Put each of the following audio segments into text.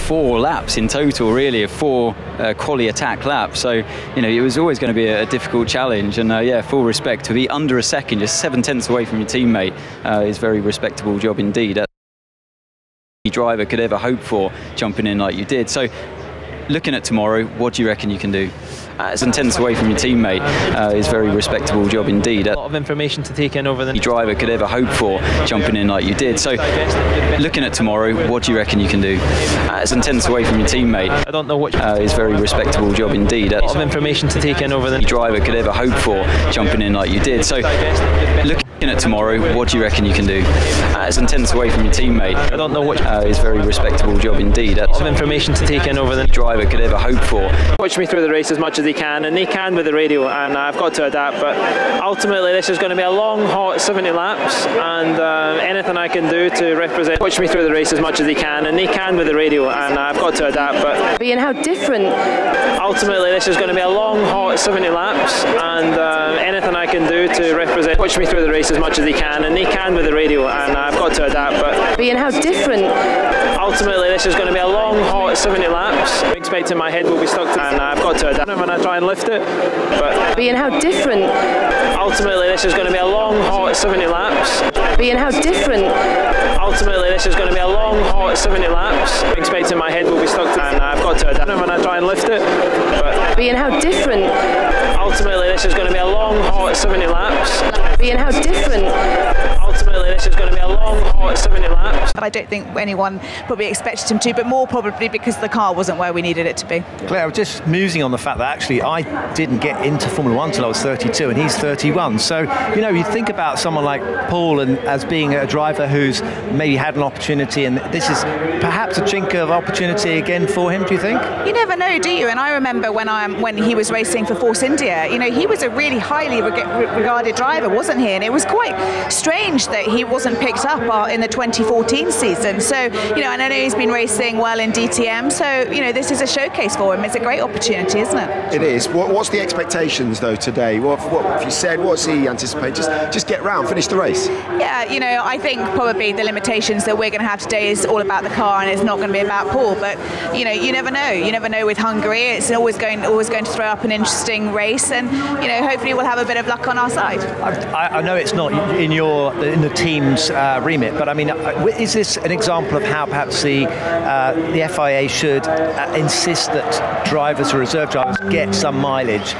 4 laps in total, really, of 4 quali attack laps. So, you know, it was always going to be a difficult challenge. And yeah, full respect to be under a second, just 7 tenths away from your teammate, is a very respectable job indeed. Any driver could ever hope for jumping in like you did. So, looking at tomorrow, what do you reckon you can do? 7 tenths away from your teammate, is a very respectable job indeed. A lot of information to take in over the any driver could ever hope for jumping in like you did. So, looking at tomorrow, what do you reckon you can do? 7 tenths away from your teammate, I don't know what is a very respectable job indeed. A lot of information to take in over the any driver could ever hope for jumping in like you did. So, looking at tomorrow, what do you reckon you can do? 7 tenths away from your teammate, I don't know what is a very respectable job indeed. A lot of information to take in over the any driver could ever hope for. Watch me through the race as much as they can, and they can with the radio, and I've got to adapt. But ultimately, this is going to be a long, hot 70 laps, and anything I can do to represent. Watch me through the race as much as they can, and they can with the radio, and I've got to adapt. But and how different. Ultimately, this is going to be a long, hot 70 laps, and anything I can do to represent. Watch me through the race as much as they can, and they can with the radio, and I've got to adapt. But and how different. Ultimately, this is going to be a long, hot 70 laps. I'm expecting my head will be stuck to, and I've got to adapt when I try and lift it. But and how different. Ultimately, this is going to be a long, hot 70 laps. and how different. Ultimately, this is going to be a long, hot 70 laps. I'm expecting my head will be stuck to, and I've got to adapt when I try and lift it. But and how different. Ultimately, this is going to be a long, hot 70 laps. and how different. Ultimately, this is going to be a long, hot 70 laps. I don't think anyone probably expected him to, but more probably because the car wasn't where we needed it to be. Claire, I was just musing on the fact that actually I didn't get into Formula 1 till I was 32 and he's 31. So, you know, you think about someone like Paul and as being a driver who's maybe had an opportunity, and this is perhaps a chink of opportunity again for him, do you think? You never know, do you? And I remember when he was racing for Force India, you know, he was a really highly regarded driver, wasn't he? And it was quite strange that he wasn't picked up in the 2014 season. So, you know, and I know he's been racing well in DTM, so, you know, this is a showcase for him. It's a great opportunity, isn't it? It is. What's the expectations, though, today? What have you said? What's he anticipate? Just get round, finish the race? Yeah, you know, I think probably the limitations that we're going to have today is all about the car, and it's not going to be about Paul. But, you know, you never know. You never know with Hungary. It's always going to throw up an interesting race, and, you know, hopefully we'll have a bit of luck on our side. I know it's not in the team's remit, but I mean, is this an example of how perhaps the FIA should insist that drivers or reserve drivers get some mileage,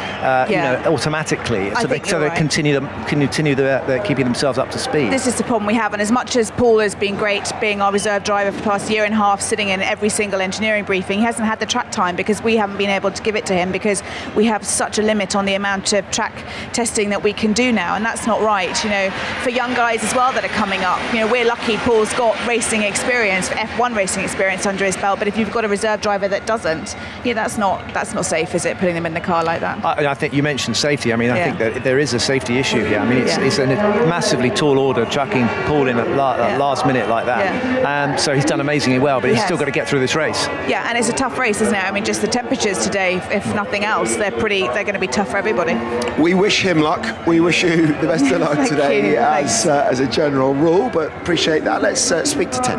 you know, automatically, so they continue keeping themselves up to speed? This is the problem we have, and as much as Paul has been great being our reserve driver for the past year and a half, sitting in every single engineering briefing, he hasn't had the track time because we haven't been able to give it to him because we have such a limit on the amount of track testing that we can do now, and that's not right. You know, for young guys as well that are coming up, you know, we're lucky Paul's got racing experience, F1 racing experience under his belt, but if you've got a reserve driver that doesn't, yeah, that's not safe, is it, putting them in the car like that? I think you mentioned safety. I mean, I think that there is a safety issue here. I mean, it's a massively tall order chucking Paul in at last minute like that. So he's done amazingly well, but he's still got to get through this race. Yeah, and it's a tough race, isn't it? I mean, just the temperatures today, if nothing else, they're going to be tough for everybody. We wish him luck. We wish you the best of luck today as a general rule, but appreciate that. Let's speak to Ted.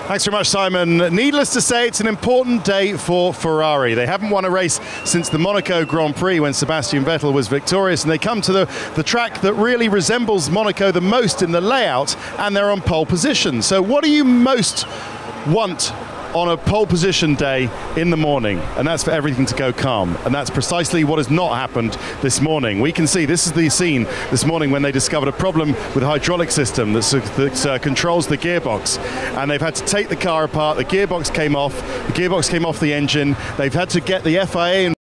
Thanks very much, Simon. Needless to say, it's an important day for Ferrari. They haven't won a race since the Monaco Grand Prix when Sebastian Vettel was victorious, and they come to the track that really resembles Monaco the most in the layout, and they're on pole position. So what do you most want on a pole position day in the morning? And that's for everything to go calm, and that's precisely what has not happened this morning. We can see this is the scene this morning when they discovered a problem with the hydraulic system that controls the gearbox, and they've had to take the car apart. The gearbox came off the engine. They've had to get the FIA